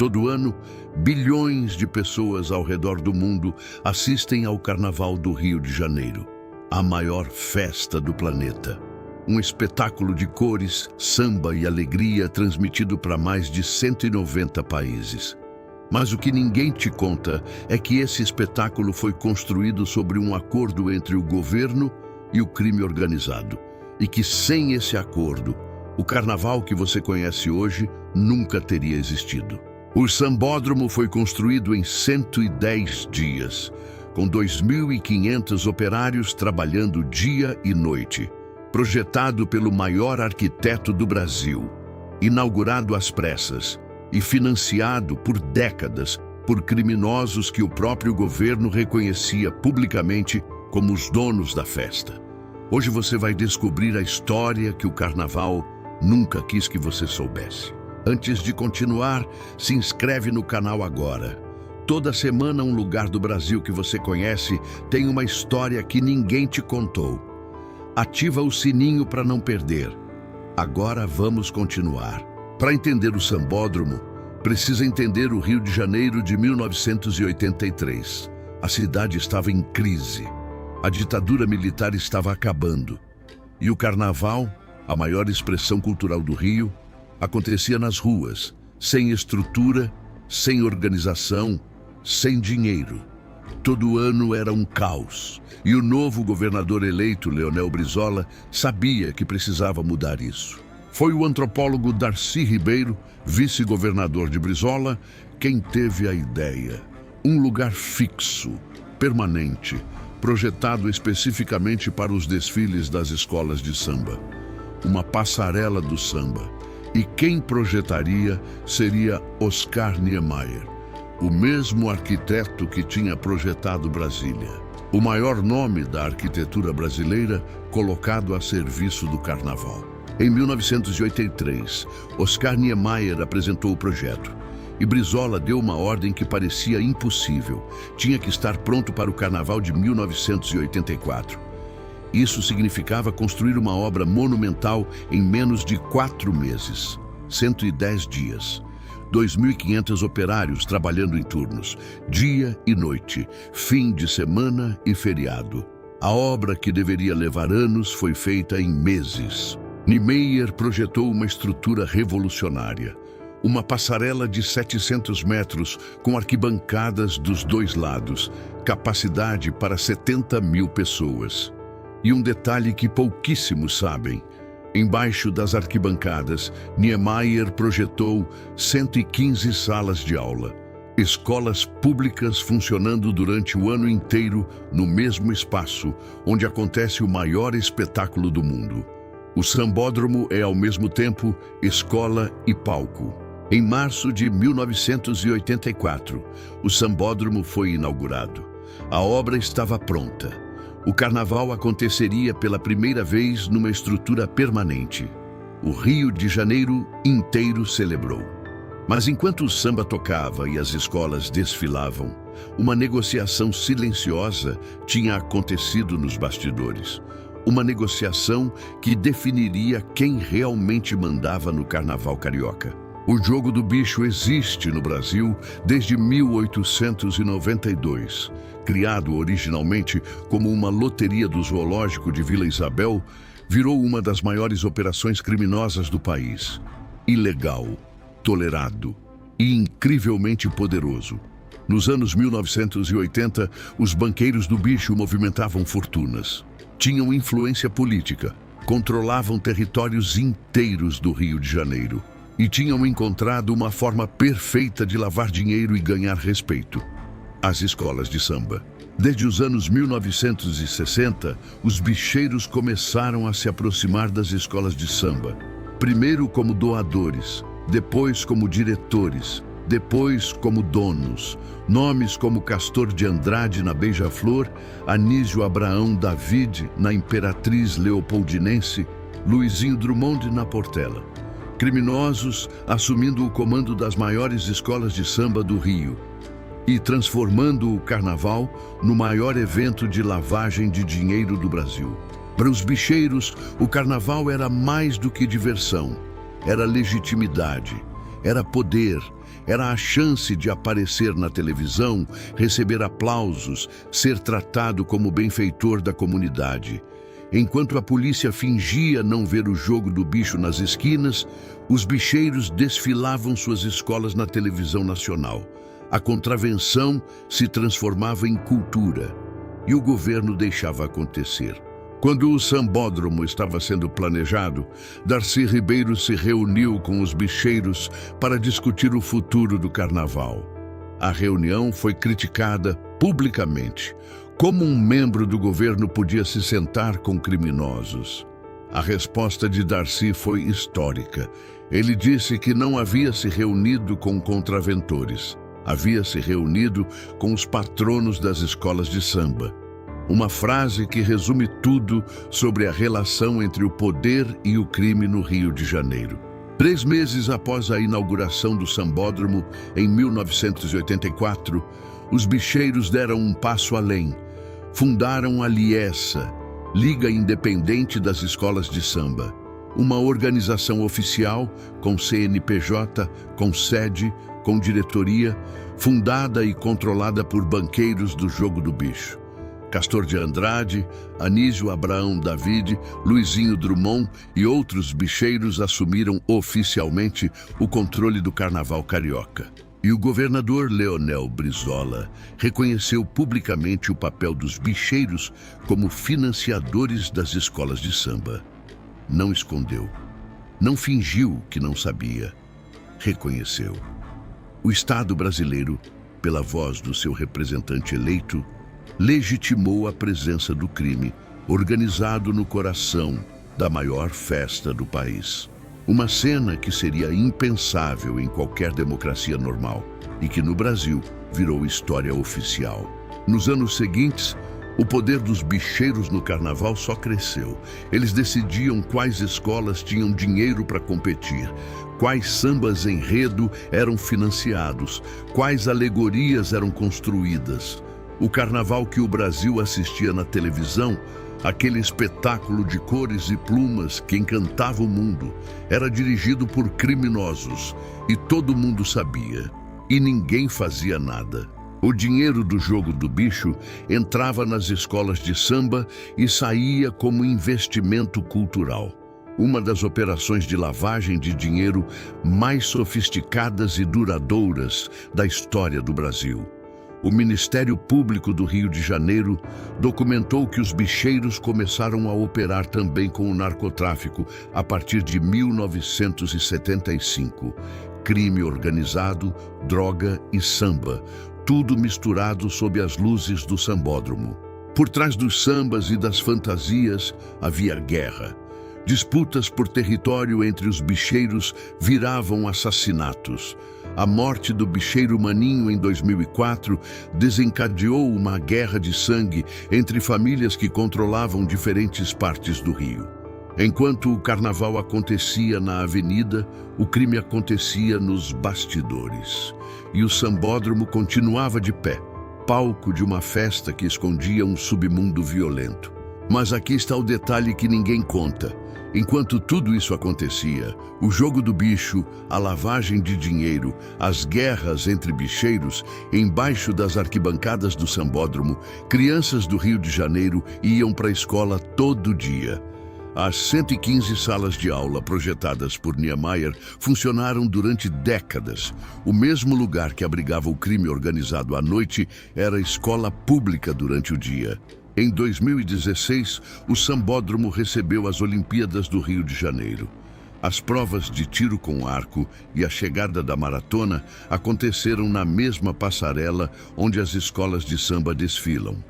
Todo ano, bilhões de pessoas ao redor do mundo assistem ao Carnaval do Rio de Janeiro, a maior festa do planeta. Um espetáculo de cores, samba e alegria transmitido para mais de 190 países. Mas o que ninguém te conta é que esse espetáculo foi construído sobre um acordo entre o governo e o crime organizado. E que sem esse acordo, o carnaval que você conhece hoje nunca teria existido. O Sambódromo foi construído em 110 dias, com 2.500 operários trabalhando dia e noite. Projetado pelo maior arquiteto do Brasil, inaugurado às pressas e financiado por décadas por criminosos que o próprio governo reconhecia publicamente como os donos da festa. Hoje você vai descobrir a história que o Carnaval nunca quis que você soubesse. Antes de continuar, se inscreve no canal agora. Toda semana um lugar do Brasil que você conhece tem uma história que ninguém te contou. Ativa o sininho para não perder. Agora vamos continuar. Para entender o Sambódromo, precisa entender o Rio de Janeiro de 1983. A cidade estava em crise. A ditadura militar estava acabando. E o Carnaval, a maior expressão cultural do Rio, acontecia nas ruas, sem estrutura, sem organização, sem dinheiro. Todo ano era um caos, e o novo governador eleito, Leonel Brizola, sabia que precisava mudar isso. Foi o antropólogo Darcy Ribeiro, vice-governador de Brizola, quem teve a ideia. Um lugar fixo, permanente, projetado especificamente para os desfiles das escolas de samba. Uma passarela do samba. E quem projetaria seria Oscar Niemeyer, o mesmo arquiteto que tinha projetado Brasília. O maior nome da arquitetura brasileira colocado a serviço do Carnaval. Em 1983, Oscar Niemeyer apresentou o projeto. E Brizola deu uma ordem que parecia impossível. Tinha que estar pronto para o Carnaval de 1984. Isso significava construir uma obra monumental em menos de 4 meses, 110 dias. 2.500 operários trabalhando em turnos, dia e noite, fim de semana e feriado. A obra, que deveria levar anos, foi feita em meses. Niemeyer projetou uma estrutura revolucionária. Uma passarela de 700 metros com arquibancadas dos dois lados, capacidade para 70.000 pessoas. E um detalhe que pouquíssimos sabem: embaixo das arquibancadas, Niemeyer projetou 115 salas de aula, escolas públicas funcionando durante o ano inteiro no mesmo espaço, onde acontece o maior espetáculo do mundo. O Sambódromo é, ao mesmo tempo, escola e palco. Em março de 1984, o Sambódromo foi inaugurado. A obra estava pronta. O Carnaval aconteceria pela primeira vez numa estrutura permanente. O Rio de Janeiro inteiro celebrou. Mas enquanto o samba tocava e as escolas desfilavam, uma negociação silenciosa tinha acontecido nos bastidores. Uma negociação que definiria quem realmente mandava no Carnaval carioca. O jogo do bicho existe no Brasil desde 1892. Criado originalmente como uma loteria do zoológico de Vila Isabel, virou uma das maiores operações criminosas do país. Ilegal, tolerado e incrivelmente poderoso. Nos anos 1980, os banqueiros do bicho movimentavam fortunas. Tinham influência política, controlavam territórios inteiros do Rio de Janeiro. E tinham encontrado uma forma perfeita de lavar dinheiro e ganhar respeito: as escolas de samba. Desde os anos 1960, os bicheiros começaram a se aproximar das escolas de samba. Primeiro como doadores, depois como diretores, depois como donos. Nomes como Castor de Andrade na Beija-Flor, Anísio Abraão David na Imperatriz Leopoldinense, Luizinho Drummond na Portela. Criminosos assumindo o comando das maiores escolas de samba do Rio e transformando o Carnaval no maior evento de lavagem de dinheiro do Brasil. Para os bicheiros, o Carnaval era mais do que diversão, era legitimidade, era poder, era a chance de aparecer na televisão, receber aplausos, ser tratado como benfeitor da comunidade. Enquanto a polícia fingia não ver o jogo do bicho nas esquinas, os bicheiros desfilavam suas escolas na televisão nacional. A contravenção se transformava em cultura e o governo deixava acontecer. Quando o sambódromo estava sendo planejado, Darcy Ribeiro se reuniu com os bicheiros para discutir o futuro do carnaval. A reunião foi criticada publicamente. Como um membro do governo podia se sentar com criminosos? A resposta de Darcy foi histórica. Ele disse que não havia se reunido com contraventores. Havia se reunido com os patronos das escolas de samba. Uma frase que resume tudo sobre a relação entre o poder e o crime no Rio de Janeiro. 3 meses após a inauguração do sambódromo, em 1984, os bicheiros deram um passo além. Fundaram a Liessa, Liga Independente das Escolas de Samba, uma organização oficial com CNPJ, com sede, com diretoria, fundada e controlada por banqueiros do jogo do bicho. Castor de Andrade, Anísio Abraão David, Luizinho Drummond e outros bicheiros assumiram oficialmente o controle do carnaval carioca. E o governador Leonel Brizola reconheceu publicamente o papel dos bicheiros como financiadores das escolas de samba. Não escondeu, não fingiu que não sabia, reconheceu. O Estado brasileiro, pela voz do seu representante eleito, legitimou a presença do crime, organizado no coração da maior festa do país. Uma cena que seria impensável em qualquer democracia normal e que no Brasil virou história oficial. Nos anos seguintes, o poder dos bicheiros no carnaval só cresceu. Eles decidiam quais escolas tinham dinheiro para competir, quais sambas enredo eram financiados, quais alegorias eram construídas. O carnaval que o Brasil assistia na televisão, aquele espetáculo de cores e plumas que encantava o mundo, era dirigido por criminosos e todo mundo sabia, e ninguém fazia nada. O dinheiro do jogo do bicho entrava nas escolas de samba e saía como investimento cultural. Uma das operações de lavagem de dinheiro mais sofisticadas e duradouras da história do Brasil. O Ministério Público do Rio de Janeiro documentou que os bicheiros começaram a operar também com o narcotráfico a partir de 1975. Crime organizado, droga e samba, tudo misturado sob as luzes do sambódromo. Por trás dos sambas e das fantasias havia guerra. Disputas por território entre os bicheiros viravam assassinatos. A morte do bicheiro Maninho em 2004 desencadeou uma guerra de sangue entre famílias que controlavam diferentes partes do Rio. Enquanto o carnaval acontecia na avenida, o crime acontecia nos bastidores. E o sambódromo continuava de pé, palco de uma festa que escondia um submundo violento. Mas aqui está o detalhe que ninguém conta. Enquanto tudo isso acontecia, o jogo do bicho, a lavagem de dinheiro, as guerras entre bicheiros, embaixo das arquibancadas do sambódromo, crianças do Rio de Janeiro iam para a escola todo dia. As 115 salas de aula projetadas por Niemeyer funcionaram durante décadas. O mesmo lugar que abrigava o crime organizado à noite era a escola pública durante o dia. Em 2016, o sambódromo recebeu as Olimpíadas do Rio de Janeiro. As provas de tiro com arco e a chegada da maratona aconteceram na mesma passarela onde as escolas de samba desfilam.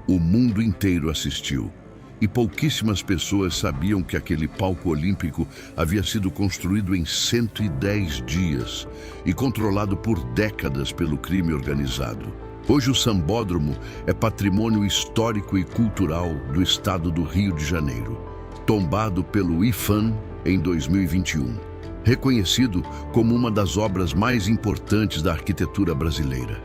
O mundo inteiro assistiu. E pouquíssimas pessoas sabiam que aquele palco olímpico havia sido construído em 110 dias e controlado por décadas pelo crime organizado. Hoje o sambódromo é patrimônio histórico e cultural do estado do Rio de Janeiro, tombado pelo IPHAN em 2021, reconhecido como uma das obras mais importantes da arquitetura brasileira.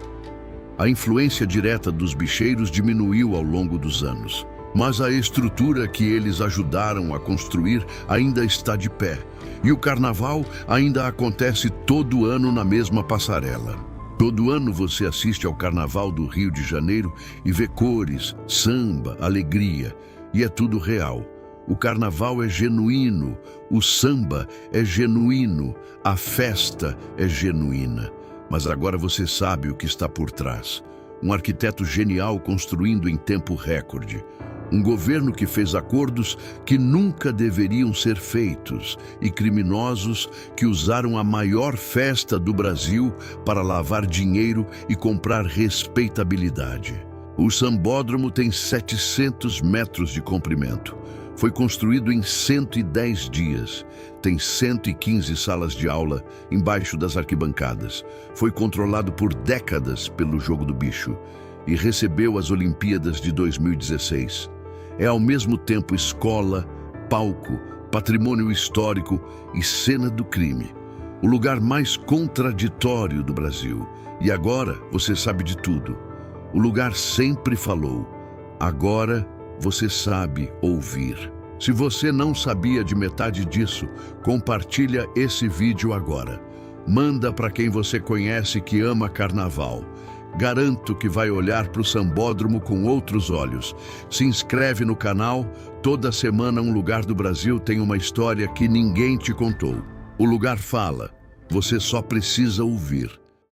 A influência direta dos bicheiros diminuiu ao longo dos anos. Mas a estrutura que eles ajudaram a construir ainda está de pé. E o carnaval ainda acontece todo ano na mesma passarela. Todo ano você assiste ao Carnaval do Rio de Janeiro e vê cores, samba, alegria. E é tudo real. O carnaval é genuíno, o samba é genuíno, a festa é genuína. Mas agora você sabe o que está por trás. Um arquiteto genial construindo em tempo recorde. Um governo que fez acordos que nunca deveriam ser feitos e criminosos que usaram a maior festa do Brasil para lavar dinheiro e comprar respeitabilidade. O Sambódromo tem 700 metros de comprimento. Foi construído em 110 dias. Tem 115 salas de aula embaixo das arquibancadas. Foi controlado por décadas pelo Jogo do Bicho e recebeu as Olimpíadas de 2016. É ao mesmo tempo escola, palco, patrimônio histórico e cena do crime. O lugar mais contraditório do Brasil. E agora você sabe de tudo. O lugar sempre falou. Agora você sabe ouvir. Se você não sabia de metade disso, compartilha esse vídeo agora. Manda para quem você conhece que ama carnaval. Garanto que vai olhar para o Sambódromo com outros olhos. Se inscreve no canal. Toda semana um lugar do Brasil tem uma história que ninguém te contou. O lugar fala. Você só precisa ouvir.